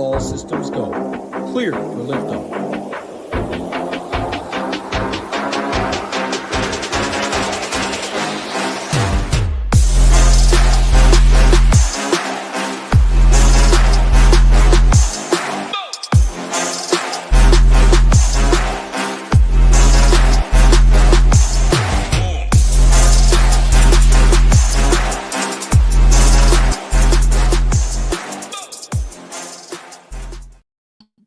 All systems go. Clear for liftoff.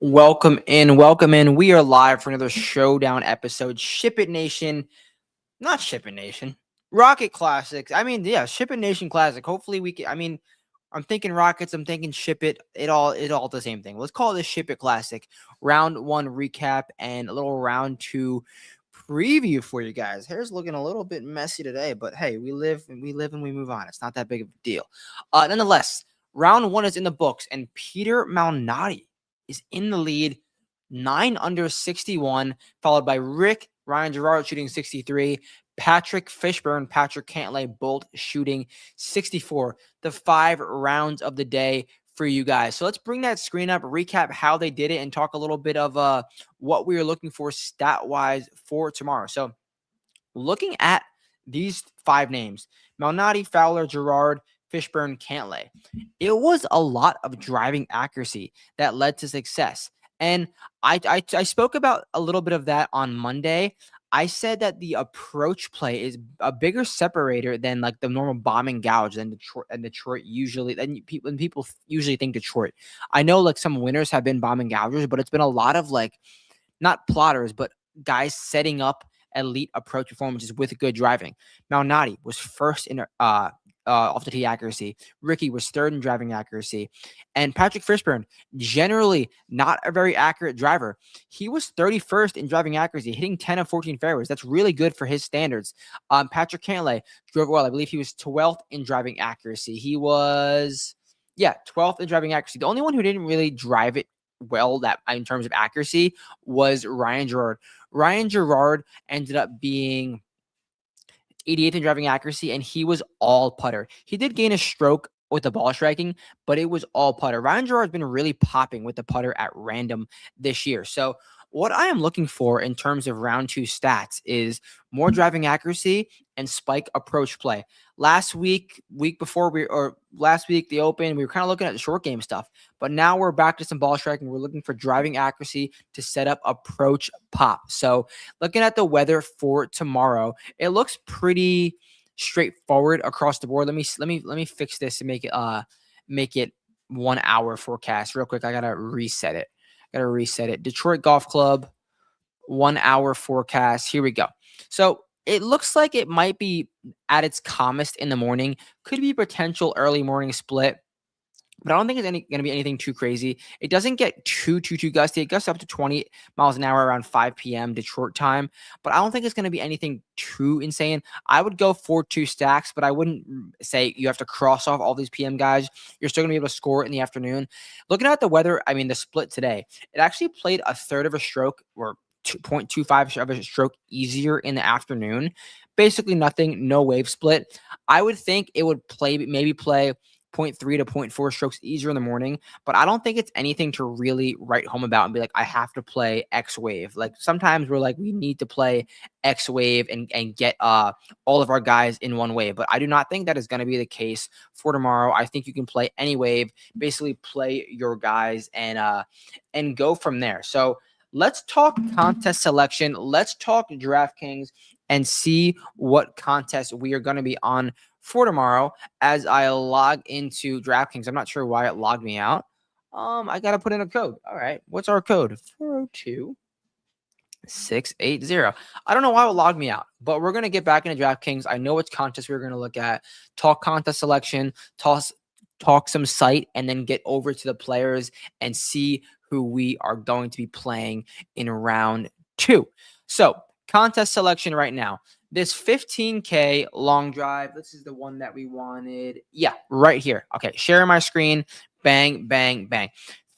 Welcome in. We are live for another Showdown episode. Ship It Nation, not Ship It Nation, Rocket Classics. Ship It Nation Classic. Hopefully we can. I'm thinking Rockets. I'm thinking Ship It. It all the same thing. Let's call it the Ship It Classic. Round 1 recap and a little round 2 preview for you guys. Hair's looking a little bit messy today, but hey, we live and we move on. It's not that big of a deal. Nonetheless, round 1 is in the books, and Peter Malnati is in the lead, 9 under 61, followed by Ryan Gerard shooting 63, Patrick Fishburne, Patrick Cantlay both shooting 64. The 5 rounds of the day for you guys. So let's bring that screen up, recap how they did it, and talk a little bit of what we are looking for stat-wise for tomorrow. So looking at these 5 names, Malnati, Fowler, Gerard, Fishburne, Cantlay, it was a lot of driving accuracy that led to success. And I spoke about a little bit of that on Monday. I said that the approach play is a bigger separator than like the normal bombing gouge than Detroit usually. When people usually think Detroit, I know like some winners have been bombing gougers, but it's been a lot of like not plotters, but guys setting up elite approach performances with good driving. Malnati was first in off the tee accuracy. Ricky was third in driving accuracy. And Patrick Fishburne, generally not a very accurate driver. He was 31st in driving accuracy, hitting 10 of 14 fairways. That's really good for his standards. Patrick Cantlay drove well. I believe he was 12th in driving accuracy. He was, 12th in driving accuracy. The only one who didn't really drive it well that in terms of accuracy was Ryan Gerard. Ryan Gerard ended up being 88th in driving accuracy, and he was all putter. He did gain a stroke with the ball striking, but it was all putter. Ryan Gerard's been really popping with the putter at random this year. So what I am looking for in terms of round 2 stats is more driving accuracy and spike approach play. Last week, the Open, we were kind of looking at the short game stuff, but now we're back to some ball striking. We're looking for driving accuracy to set up approach pop. So looking at the weather for tomorrow, it looks pretty straightforward across the board. Let me fix this and make it 1 hour forecast real quick. I gotta reset it. Detroit Golf Club, 1 hour forecast. Here we go. So it looks like it might be at its calmest in the morning. Could be potential early morning split, but I don't think it's going to be anything too crazy. It doesn't get too gusty. It gusts up to 20 miles an hour around 5 p.m. Detroit time, but I don't think it's going to be anything too insane. I would go 4-2 stacks, but I wouldn't say you have to cross off all these PM guys. You're still going to be able to score it in the afternoon. Looking at the weather, the split today, it actually played a third of a stroke or 0.25 of a stroke easier in the afternoon. Basically nothing, no wave split. I would think it would maybe play 0.3 to 0.4 strokes easier in the morning, but I don't think it's anything to really write home about and be like, I have to play X wave. Like sometimes we're like, we need to play X wave and get all of our guys in one wave, but I do not think that is going to be the case for tomorrow. I think you can play any wave, basically play your guys and go from there. So let's talk contest selection. Let's talk DraftKings and see what contest we are going to be on for tomorrow as I log into DraftKings. I'm not sure why it logged me out. I got to put in a code. All right. What's our code? 402680. I don't know why it logged me out, but we're going to get back into DraftKings. I know which contest we're going to look at, talk contest selection, talk some site, and then get over to the players and see who we are going to be playing in round 2. So contest selection right now. This 15K long drive, this is the one that we wanted. Yeah, right here. Okay, sharing my screen. Bang, bang, bang.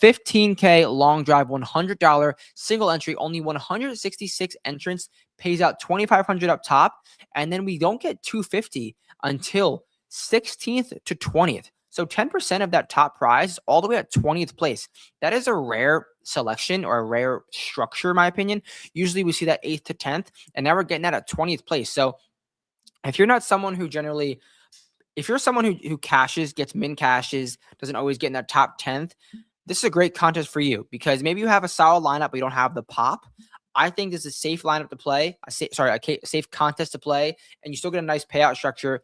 15K long drive, $100 single entry, only 166 entrants, pays out $2,500 up top, and then we don't get $250 until 16th to 20th. So 10% of that top prize is all the way at 20th place. That is a rare selection or a rare structure, in my opinion. Usually we see that 8th to 10th, and now we're getting that at 20th place. So if you're not someone who generally, if you're someone who cashes, gets min cashes, doesn't always get in that top 10th, this is a great contest for you because maybe you have a solid lineup, but you don't have the pop. I think this is a safe lineup to play, a safe contest to play, and you still get a nice payout structure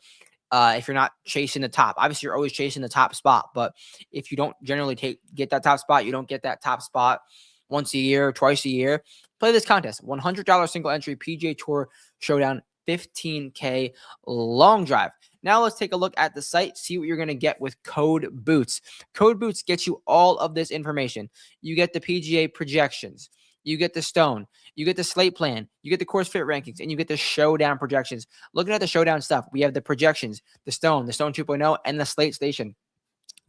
if you're not chasing the top. Obviously, you're always chasing the top spot, but if you don't generally get that top spot, you don't get that top spot once a year, twice a year. Play this contest: $100 single entry PGA Tour Showdown, 15K long drive. Now let's take a look at the site, see what you're going to get with Code Boots. Code Boots gets you all of this information. You get the PGA projections, you get the stone, you get the slate plan, you get the course fit rankings, and you get the showdown projections. Looking at the showdown stuff, we have the projections, the stone 2.0, and the slate station.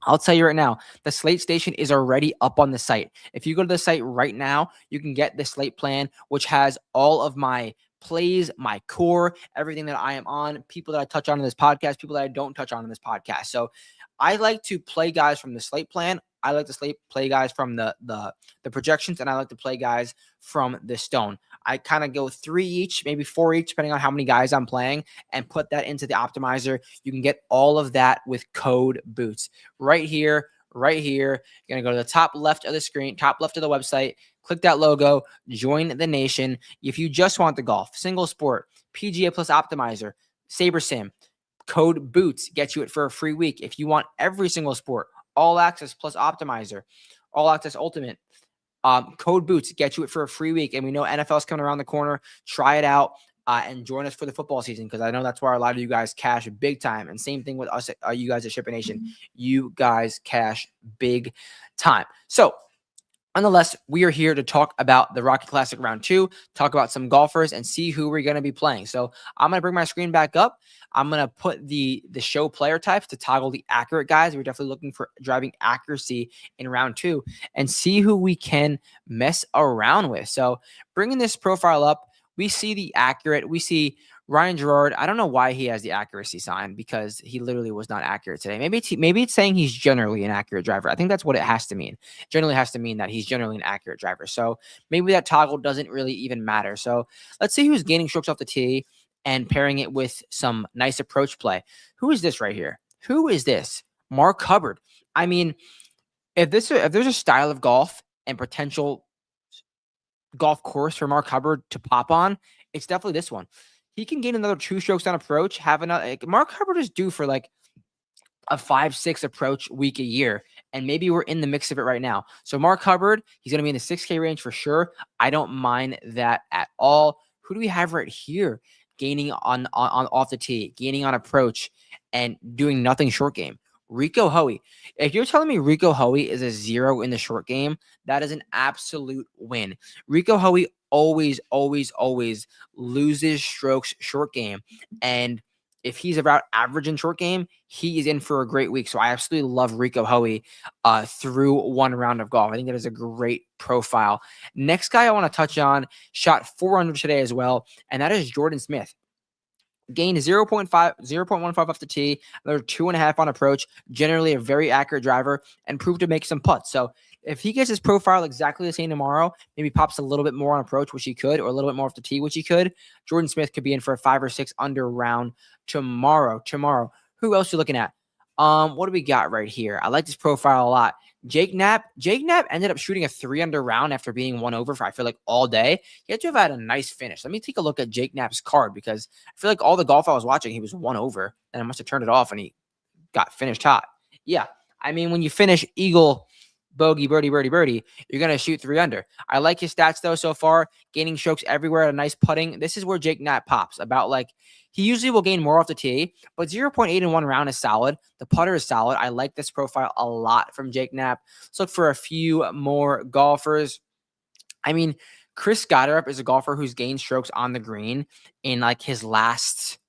I'll tell you right now, the slate station is already up on the site. If you go to the site right now, you can get the slate plan, which has all of my plays, my core, everything that I am on, people that I touch on in this podcast, people that I don't touch on in this podcast. So I like to play guys from the slate plan. I like to play guys from the projections, and I like to play guys from the stone. I kind of go 3 each, maybe 4 each, depending on how many guys I'm playing, and put that into the optimizer. You can get all of that with Code Boots right here. You're going to go to the top left of the screen, top left of the website, click that logo, join the nation. If you just want the golf, single sport, PGA plus optimizer, Saber Sim, Code Boots gets you it for a free week. If you want every single sport, all access plus optimizer, all access ultimate, Code Boots gets you it for a free week. And we know NFL is coming around the corner. Try it out and join us for the football season, because I know that's where a lot of you guys cash big time. And same thing with us, you guys at Shipping Nation. You guys cash big time. So nonetheless, we are here to talk about the Rocket Classic Round 2, talk about some golfers, and see who we're going to be playing. So I'm going to bring my screen back up. I'm going to put the show player types to toggle the accurate guys. We're definitely looking for driving accuracy in Round 2 and see who we can mess around with. So bringing this profile up, we see the accurate. We see Ryan Gerard. I don't know why he has the accuracy sign, because he literally was not accurate today. Maybe it's saying he's generally an accurate driver. I think that's what it has to mean. Generally has to mean that he's generally an accurate driver. So maybe that toggle doesn't really even matter. So let's see who's gaining strokes off the tee and pairing it with some nice approach play. Who is this right here? Who is this? Mark Hubbard. I mean, if there's a style of golf and potential golf course for Mark Hubbard to pop on, it's definitely this one. He can gain another 2 strokes on approach. Mark Hubbard is due for like a 5-6 approach week a year, and maybe we're in the mix of it right now. So Mark Hubbard, he's going to be in the 6K range for sure. I don't mind that at all. Who do we have right here? Gaining on off the tee, gaining on approach, and doing nothing short game. Rico Hoey. If you're telling me Rico Hoey is a 0 in the short game, that is an absolute win. Rico Hoey always loses strokes short game. And if he's about average in short game, he is in for a great week. So I absolutely love Rico Hoey through one round of golf. I think that is a great profile. Next guy I want to touch on, shot 400 today as well, and that is Jordan Smith. Gained 0.15 off the tee, another 2.5 on approach, generally a very accurate driver, and proved to make some putts. So if he gets his profile exactly the same tomorrow, maybe pops a little bit more on approach, which he could, or a little bit more off the tee, which he could, Jordan Smith could be in for a 5 or 6 under round tomorrow. Who else are you looking at? What do we got right here? I like this profile a lot. Jake Knapp ended up shooting a 3 under round after being 1 over for, I feel like, all day. He had to have had a nice finish. Let me take a look at Jake Knapp's card, because I feel like all the golf I was watching, he was 1 over, and I must have turned it off and he got finished hot. Yeah. I mean, when you finish eagle, bogey, birdie, you're going to shoot 3 under. I like his stats though so far, gaining strokes everywhere, a nice putting. This is where Jake Knapp pops about, like, he usually will gain more off the tee, but 0.8 in 1 round is solid. The putter is solid. I like this profile a lot from Jake Knapp. Let's look for a few more golfers. I mean, Chris Goddard is a golfer who's gained strokes on the green in like his last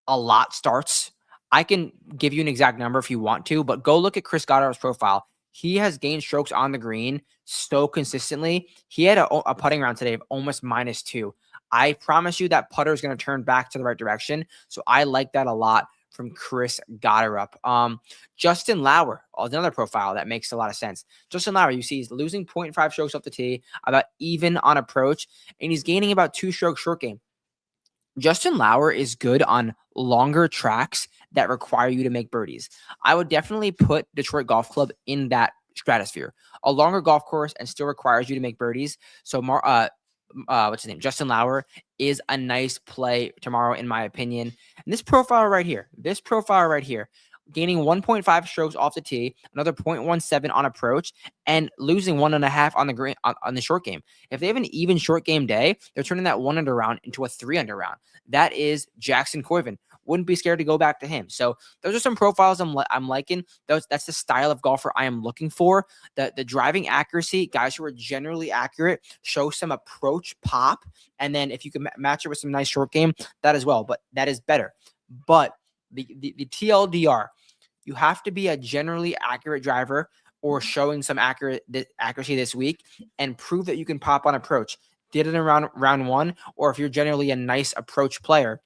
a lot starts. I can give you an exact number if you want to, but go look at Chris Goddard's profile. He has gained strokes on the green so consistently. He had a putting round today of almost -2. I promise you that putter is going to turn back to the right direction. So I like that a lot from Chris Gotterup. Justin Lauer, another profile that makes a lot of sense. Justin Lauer, you see he's losing 0.5 strokes off the tee, about even on approach, and he's gaining about 2 strokes short game. Justin Lauer is good on longer tracks that require you to make birdies. I would definitely put Detroit Golf Club in that stratosphere. A longer golf course and still requires you to make birdies. So what's his name? Justin Lauer is a nice play tomorrow, in my opinion. And this profile right here, gaining 1.5 strokes off the tee, another 0.17 on approach, and losing 1.5 on the green on the short game. If they have an even short game day, they're turning that 1 under round into a 3 under round. That is Jackson Coyven. Wouldn't be scared to go back to him. So those are some profiles I'm liking. That's the style of golfer I am looking for. The driving accuracy, guys who are generally accurate, show some approach pop, and then if you can match it with some nice short game, that as well. But that is better. But the TLDR, you have to be a generally accurate driver or showing some accuracy this week and prove that you can pop on approach. Did it in round 1, or if you're generally a nice approach player,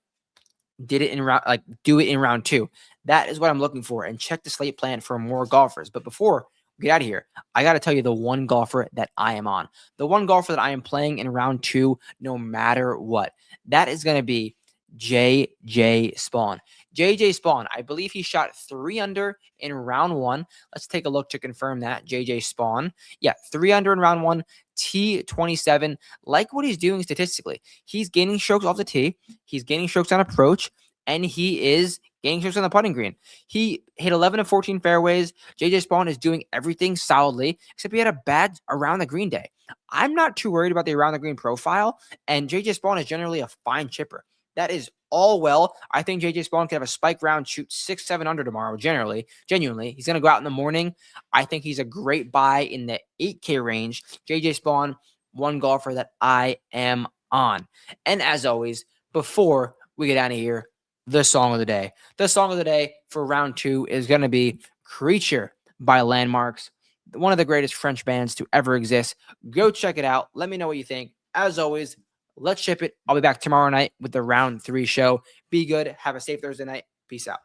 do it in round 2. That is what I'm looking for. And check the slate plan for more golfers. But before we get out of here, I got to tell you the one golfer that I am on. The one golfer that I am playing in round 2, no matter what. That is going to be JJ Spawn. JJ Spawn, I believe he shot 3 under in round 1. Let's take a look to confirm that. JJ Spawn. Yeah, 3 under in round 1. T27. Like what he's doing statistically. He's gaining strokes off the tee. He's gaining strokes on approach. And he is gaining strokes on the putting green. He hit 11 of 14 fairways. JJ Spawn is doing everything solidly, except he had a bad around the green day. I'm not too worried about the around the green profile. And JJ Spawn is generally a fine chipper. That is all well. I think JJ Spawn could have a spike round, shoot 6-7 under tomorrow. Genuinely, he's going to go out in the morning. I think he's a great buy in the 8K range. JJ Spawn, one golfer that I am on. And as always, before we get out of here, the song of the day. The song of the day for round 2 is going to be Creature by Landmarks, one of the greatest French bands to ever exist. Go check it out. Let me know what you think. As always, let's ship it. I'll be back tomorrow night with the round 3 show. Be good. Have a safe Thursday night. Peace out.